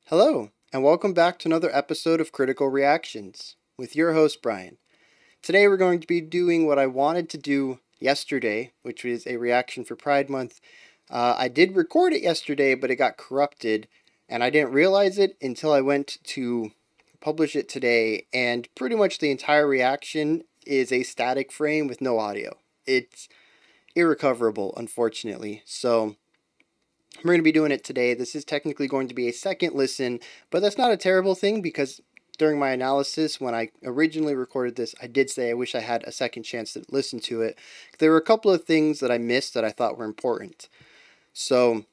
Hello, and welcome back to another episode of Critical Reactions with your host, Bryan. Today we're going to be doing what I wanted to do yesterday, which was a reaction for Pride Month. I did record it yesterday, but it got corrupted, and I didn't realize it until I went to publish it today, and pretty much the entire reaction is a static frame with no audio. It's irrecoverable, unfortunately, so we're going to be doing it today. This is technically going to be a second listen, but that's not a terrible thing because during my analysis, when I originally recorded this, I did say I wish I had a second chance to listen to it. There were a couple of things that I missed that I thought were important. So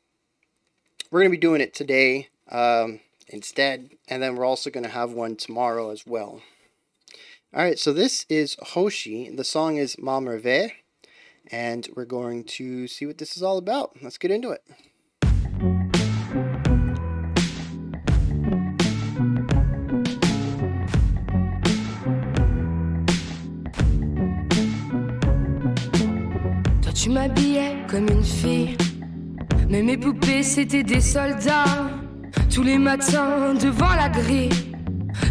we're going to be doing it today instead, and then we're also going to have one tomorrow as well. Alright, so this is Hoshi. The song is Merveille, and we're going to see what this is all about. Let's get into it. Tu m'habillais comme une fille, mais mes poupées c'était des soldats. Tous les matins devant la grille,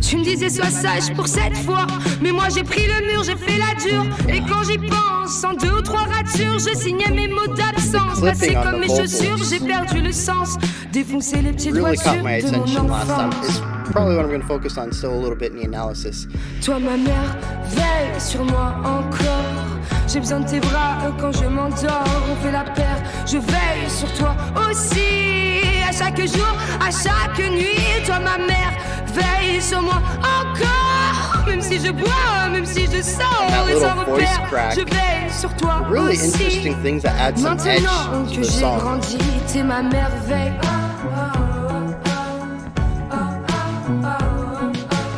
tu me disais sois sage pour cette fois, mais moi j'ai pris le mur, j'ai fait la dure. Et quand j'y pense, en 2 ou 3 ratures, je signais mes mots d'absence. Passé comme mes chaussures, j'ai perdu le sens. Défoncer les petites voitures de mon enfance. Probably what I'm going to focus on still a little bit in the analysis. Toi ma mère, veille sur moi encore. J'ai besoin de tes bras quand je m'endors. On fait la paire, je veille sur toi aussi. À chaque jour, à chaque nuit. Toi ma mère, veille sur moi encore. Même si je bois, même si je sors et sans repère, je veille sur toi really aussi. Interesting things that add some edge Maintenant to que the j'ai song. grandi, t'es ma merveille.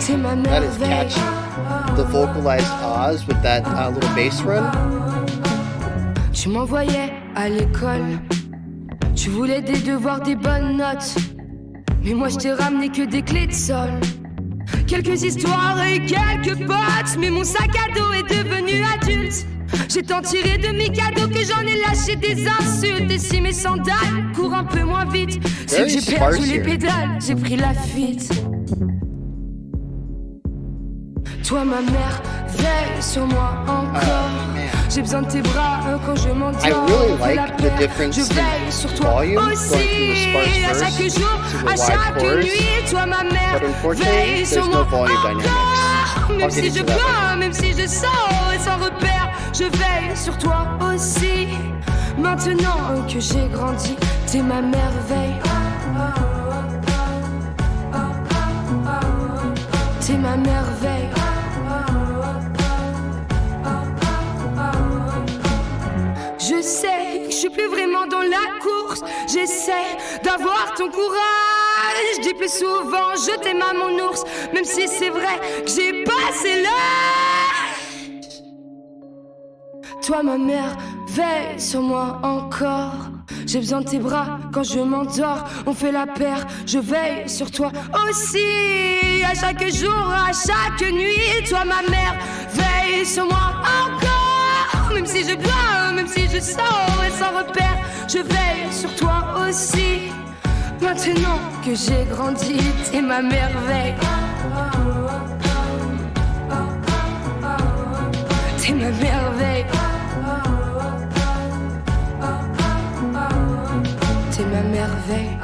T'es ma That is merveille. catchy. The vocalized Oz with that little bass run. Tu m'envoyais à l'école, tu voulais des devoirs, des bonnes notes, mais moi je t'ai ramené que des clés de sol. Quelques histoires et quelques potes, mais mon sac à dos est devenu adulte. J'ai tant tiré de mes cadeaux que j'en ai lâché des insultes. Et si mes sandales courent un peu moins vite, c'est que j'ai perdu les pédales, j'ai pris la fuite. Toi ma mère, veille sur moi encore. J'ai besoin de tes bras quand je m'endors. I really like the difference je veille sur toi volume going aussi. from the À sparse chaque verse jour, to à the wide chaque chorus. nuit, toi ma mère, But unfortunately, veille sur there's moi no volume encore. dynamics. Même I'll si get je into that bois, later. même si je sors et sans repère, je veille sur toi aussi. Maintenant que j'ai grandi, t'es ma merveille. T'es ma merveille. Je sais que je suis plus vraiment dans la course. J'essaie d'avoir ton courage. Je dis plus souvent je t'aime à mon ours, même si c'est vrai que j'ai passé l'âge. Toi ma mère, veille sur moi encore. J'ai besoin de tes bras quand je m'endors. On fait la paire, je veille sur toi aussi. À chaque jour, à chaque nuit. Toi ma mère, veille sur moi encore. Même si je bois, même si je sors et sans repère, je veille sur toi aussi. Maintenant que j'ai grandi, t'es ma merveille. T'es ma merveille. T'es ma merveille.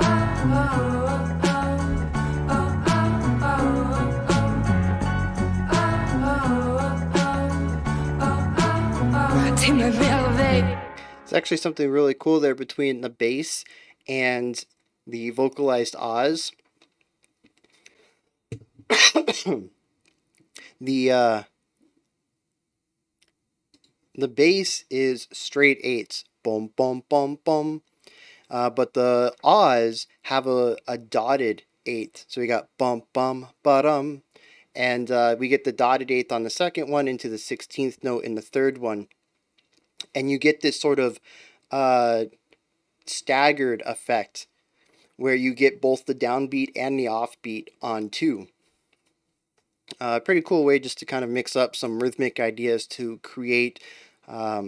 T'es ma merveille. It's actually something really cool there between the bass and the vocalized Oz. The bass is straight eights, boom, boom, boom, boom. But the Oz have a dotted eighth, so we got bum, bum, ba-dum, and we get the dotted eighth on the second one into the 16th note in the third one, and you get this sort of staggered effect where you get both the downbeat and the offbeat on two. Pretty cool way just to kind of mix up some rhythmic ideas to create a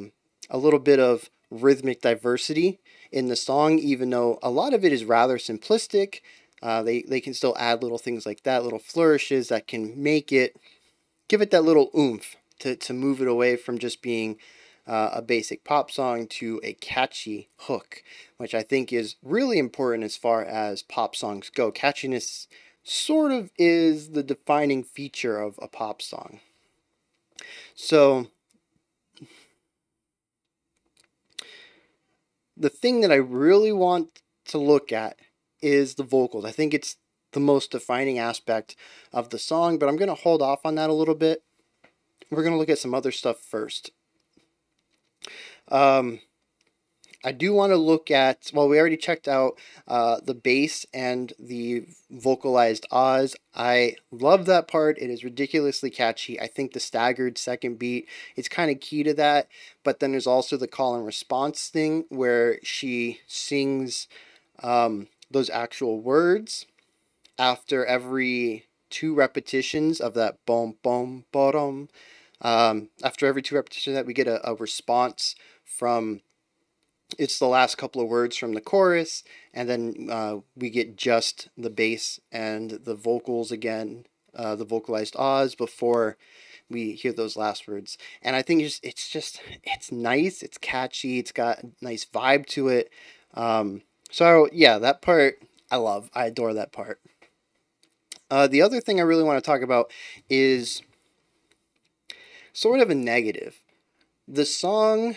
little bit of rhythmic diversity in the song, even though a lot of it is rather simplistic. They can still add little things like that, little flourishes that can give it that little oomph to move it away from just being a basic pop song to a catchy hook, which I think is really important as far as pop songs go. Catchiness sort of is the defining feature of a pop song. So the thing that I really want to look at is the vocals. I think it's the most defining aspect of the song, but I'm going to hold off on that a little bit. We're going to look at some other stuff first. I do want to look at, well, we already checked out the bass and the vocalized ahs. I love that part. It is ridiculously catchy. I think the staggered second beat is kind of key to that. But then there's also the call and response thing where she sings those actual words after every 2 repetitions of that boom, boom, bottom. After every 2 repetitions that we get a response from, it's the last couple of words from the chorus, and then we get just the bass and the vocals again, the vocalized ahs before we hear those last words. And I think it's nice, it's catchy, it's got a nice vibe to it. So yeah, that part I adore that part. The other thing I really want to talk about is sort of a negative. The song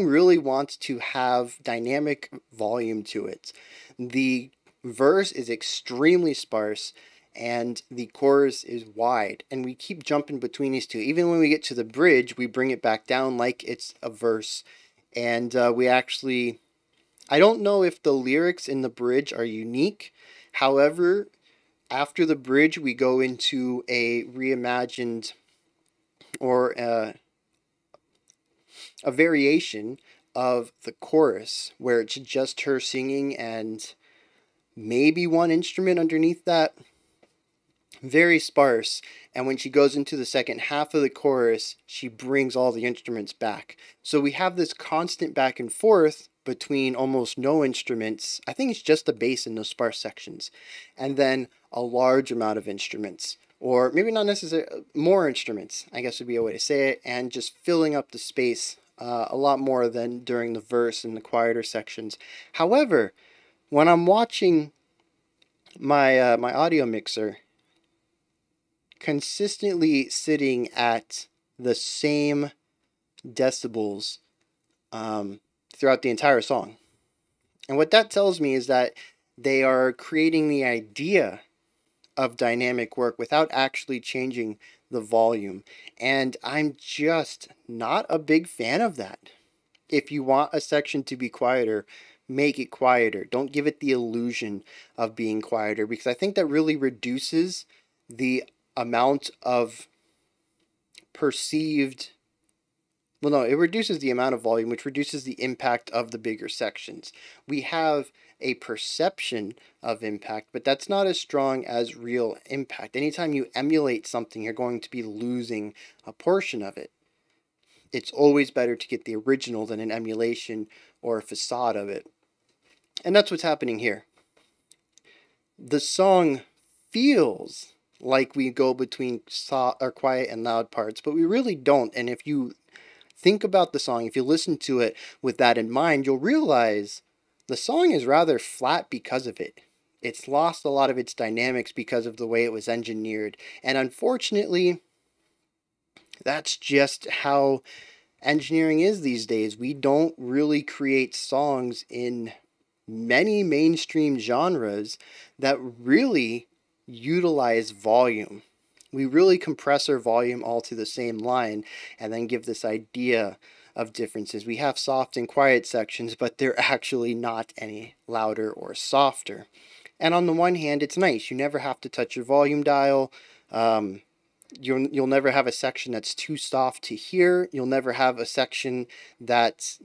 really wants to have dynamic volume to it. The verse is extremely sparse and the chorus is wide, and we keep jumping between these two. Even when we get to the bridge, we bring it back down like it's a verse, and I don't know if the lyrics in the bridge are unique. However, after the bridge, we go into a reimagined or a variation of the chorus where it's just her singing and maybe one instrument underneath that. Very sparse. And when she goes into the second half of the chorus, she brings all the instruments back. So we have this constant back and forth between almost no instruments. I think it's just the bass in those sparse sections. And then a large amount of instruments. Or maybe not necessarily, more instruments, I guess would be a way to say it. And just filling up the space a lot more than during the verse and the quieter sections. However, when I'm watching my my audio mixer consistently sitting at the same decibels throughout the entire song, and what that tells me is that they are creating the idea of dynamic work without actually changing the volume. And I'm just not a big fan of that. If you want a section to be quieter, make it quieter. Don't give it the illusion of being quieter, because I think that really reduces the amount of perceived, well, no, it reduces the amount of volume, which reduces the impact of the bigger sections. We have a perception of impact, but that's not as strong as real impact. Anytime you emulate something, you're going to be losing a portion of it. It's always better to get the original than an emulation or a facade of it. And that's what's happening here. The song feels like we go between quiet and loud parts, but we really don't. And if you think about the song, if you listen to it with that in mind, you'll realize the song is rather flat because of it. It's lost a lot of its dynamics because of the way it was engineered. And unfortunately, that's just how engineering is these days. We don't really create songs in many mainstream genres that really utilize volume. We really compress our volume all to the same line and then give this idea of differences. We have soft and quiet sections, but they're actually not any louder or softer. And on the one hand, it's nice. You never have to touch your volume dial. You'll never have a section that's too soft to hear. You'll never have a section that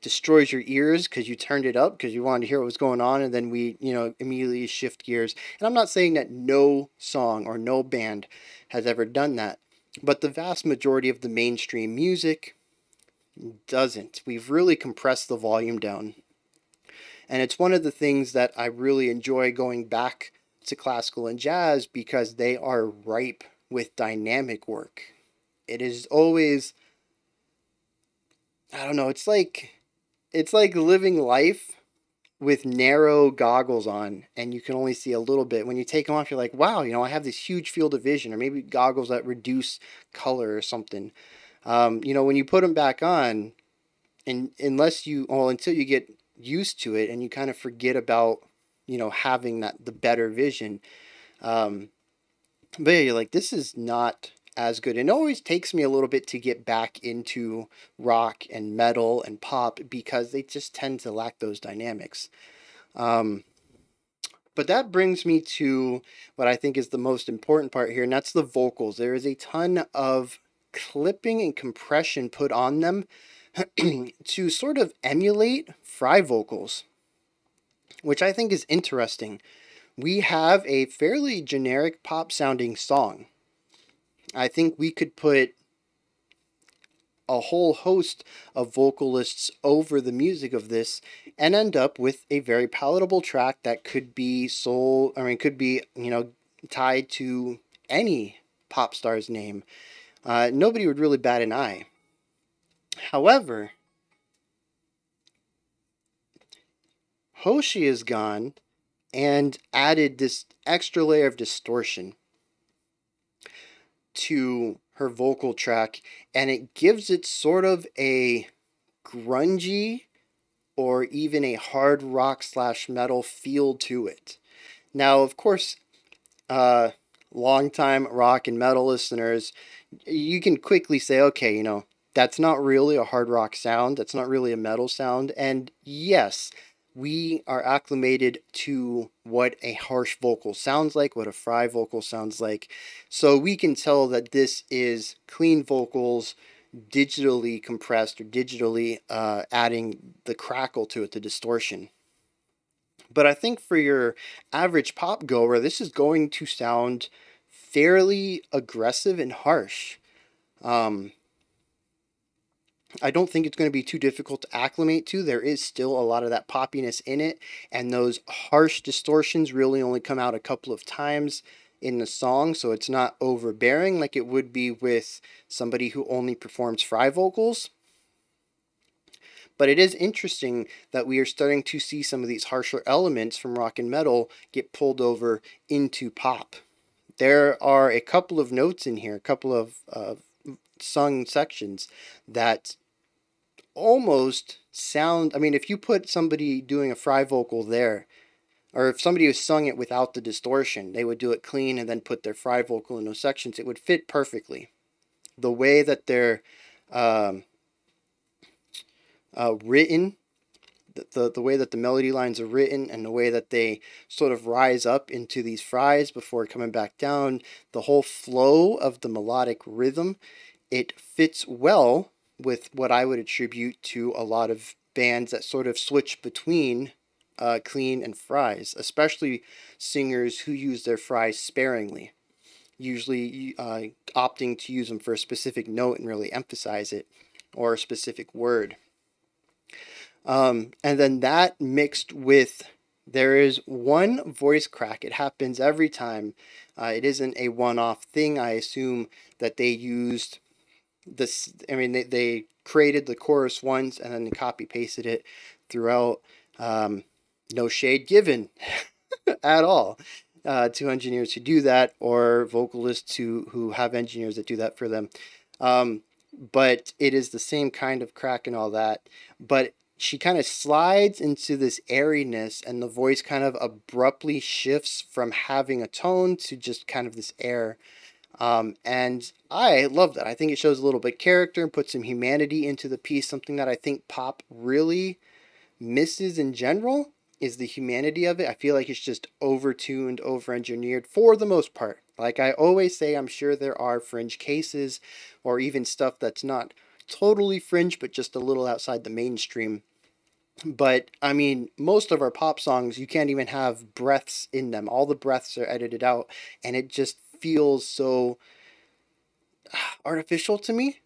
destroys your ears because you turned it up because you wanted to hear what was going on, and then we immediately shift gears. And I'm not saying that no song or no band has ever done that, but the vast majority of the mainstream music doesn't. We've really compressed the volume down. And it's one of the things that I really enjoy going back to classical and jazz because they are ripe with dynamic work. It is always, I don't know, it's like living life with narrow goggles on and you can only see a little bit. When you take them off, you're like, wow, I have this huge field of vision, or maybe goggles that reduce color or something. When you put them back on, and until you get used to it and you kind of forget about, having the better vision. Um, but yeah, you're like, this is not as good. And it always takes me a little bit to get back into rock and metal and pop because they just tend to lack those dynamics. Um, but that brings me to what I think is the most important part here, and that's the vocals. There is a ton of clipping and compression put on them to sort of emulate fry vocals, which I think is interesting. We have a fairly generic pop sounding song. I think we could put a whole host of vocalists over the music of this and end up with a very palatable track that could be tied to any pop star's name. Nobody would really bat an eye. However, Hoshi is gone and added this extra layer of distortion to her vocal track, and it gives it sort of a grungy or even a hard rock / metal feel to it. Now, of course, longtime rock and metal listeners, you can quickly say, okay, that's not really a hard rock sound, that's not really a metal sound, and yes, we are acclimated to what a harsh vocal sounds like, what a fry vocal sounds like. So we can tell that this is clean vocals digitally compressed or digitally adding the crackle to it, the distortion. But I think for your average pop goer, this is going to sound fairly aggressive and harsh. I don't think it's going to be too difficult to acclimate to. There is still a lot of that poppiness in it, and those harsh distortions really only come out a couple of times in the song, so it's not overbearing like it would be with somebody who only performs fry vocals. But it is interesting that we are starting to see some of these harsher elements from rock and metal get pulled over into pop. There are a couple of notes in here, a couple of sung sections that almost sound, if you put somebody doing a fry vocal there, or if somebody was sung it without the distortion, they would do it clean and then put their fry vocal in those sections, it would fit perfectly. The way that they're written, the way that the melody lines are written, and the way that they sort of rise up into these fries before coming back down, the whole flow of the melodic rhythm, it fits well with what I would attribute to a lot of bands that sort of switch between clean and fries, especially singers who use their fries sparingly, usually opting to use them for a specific note and really emphasize it, or a specific word. And then that mixed with, there is one voice crack. It happens every time. It isn't a one-off thing. I assume that they used this, they created the chorus once and then they copy pasted it throughout. No shade given at all to engineers who do that, or vocalists who have engineers that do that for them. But it is the same kind of crack and all that. But she kind of slides into this airiness, and the voice kind of abruptly shifts from having a tone to just kind of this air. And I love that. I think it shows a little bit of character and puts some humanity into the piece. Something that I think pop really misses in general is the humanity of it. I feel like it's just over-tuned, over-engineered for the most part. Like I always say, I'm sure there are fringe cases or even stuff that's not totally fringe, but just a little outside the mainstream. But most of our pop songs, you can't even have breaths in them. All the breaths are edited out, and it just feels so artificial to me.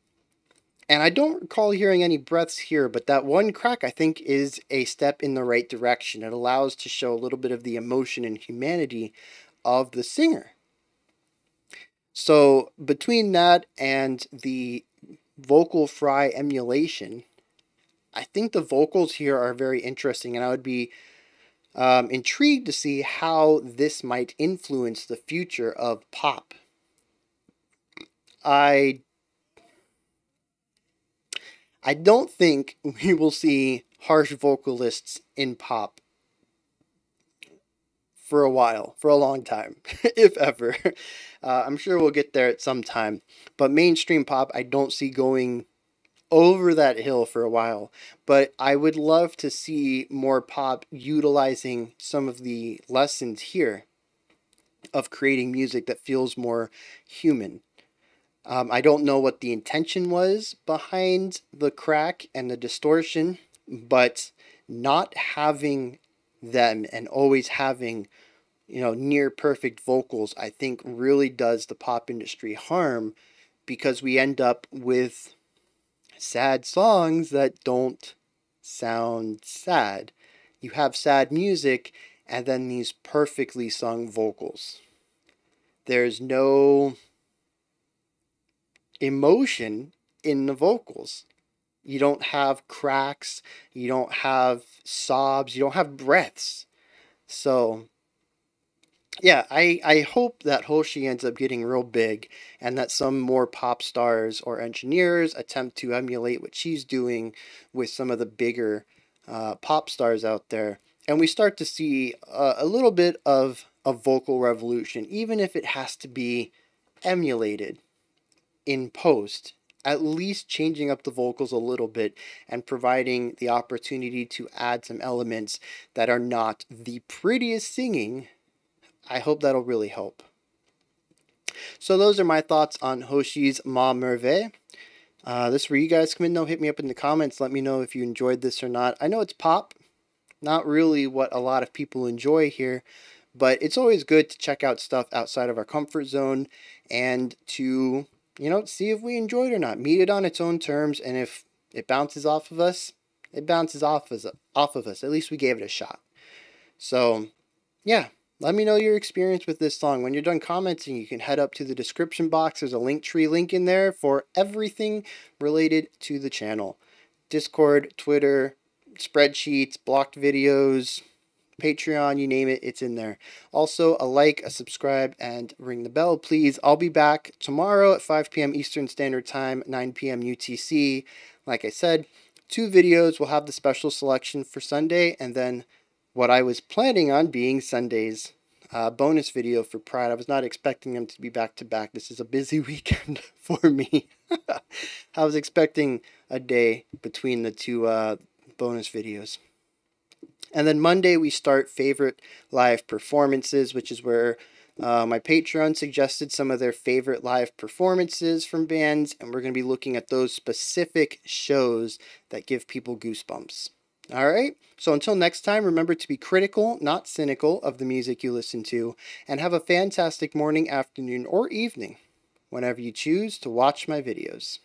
And I don't recall hearing any breaths here, but that one crack I think is a step in the right direction. It allows to show a little bit of the emotion and humanity of the singer. So between that and the vocal fry emulation, I think the vocals here are very interesting, and I would be intrigued to see how this might influence the future of pop. I don't think we will see harsh vocalists in pop for a while, for a long time, if ever. I'm sure we'll get there at some time. But mainstream pop, I don't see going over that hill for a while. But I would love to see more pop utilizing some of the lessons here of creating music that feels more human. I don't know what the intention was behind the crack and the distortion, but not having them and always having, near perfect vocals, I think really does the pop industry harm, because we end up with sad songs that don't sound sad. You have sad music and then these perfectly sung vocals. There's no emotion in the vocals. You don't have cracks, you don't have sobs, you don't have breaths. So, yeah, I hope that Hoshi ends up getting real big and that some more pop stars or engineers attempt to emulate what she's doing with some of the bigger pop stars out there. And we start to see a little bit of a vocal revolution, even if it has to be emulated in post, at least changing up the vocals a little bit and providing the opportunity to add some elements that are not the prettiest singing. I hope that'll really help. So those are my thoughts on Hoshi's Ma Merveille. This is where you guys come in, though. Hit me up in the comments. Let me know if you enjoyed this or not. I know it's pop, not really what a lot of people enjoy here, but it's always good to check out stuff outside of our comfort zone and to, see if we enjoy it or not. Meet it on its own terms, and if it bounces off of us, it bounces off of us. At least we gave it a shot. So, yeah. Let me know your experience with this song. When you're done commenting, you can head up to the description box. There's a Linktree link in there for everything related to the channel. Discord, Twitter, spreadsheets, blocked videos, Patreon, you name it, it's in there. Also, a like, a subscribe, and ring the bell, please. I'll be back tomorrow at 5 p.m. Eastern Standard Time, 9 p.m. UTC. Like I said, 2 videos. We'll have the special selection for Sunday, and then what I was planning on being Sunday's bonus video for Pride. I was not expecting them to be back-to-back. This is a busy weekend for me. I was expecting a day between the 2 bonus videos. And then Monday we start favorite live performances, which is where my Patreon suggested some of their favorite live performances from bands, and we're going to be looking at those specific shows that give people goosebumps. All right, so until next time, remember to be critical, not cynical, of the music you listen to, and have a fantastic morning, afternoon, or evening whenever you choose to watch my videos.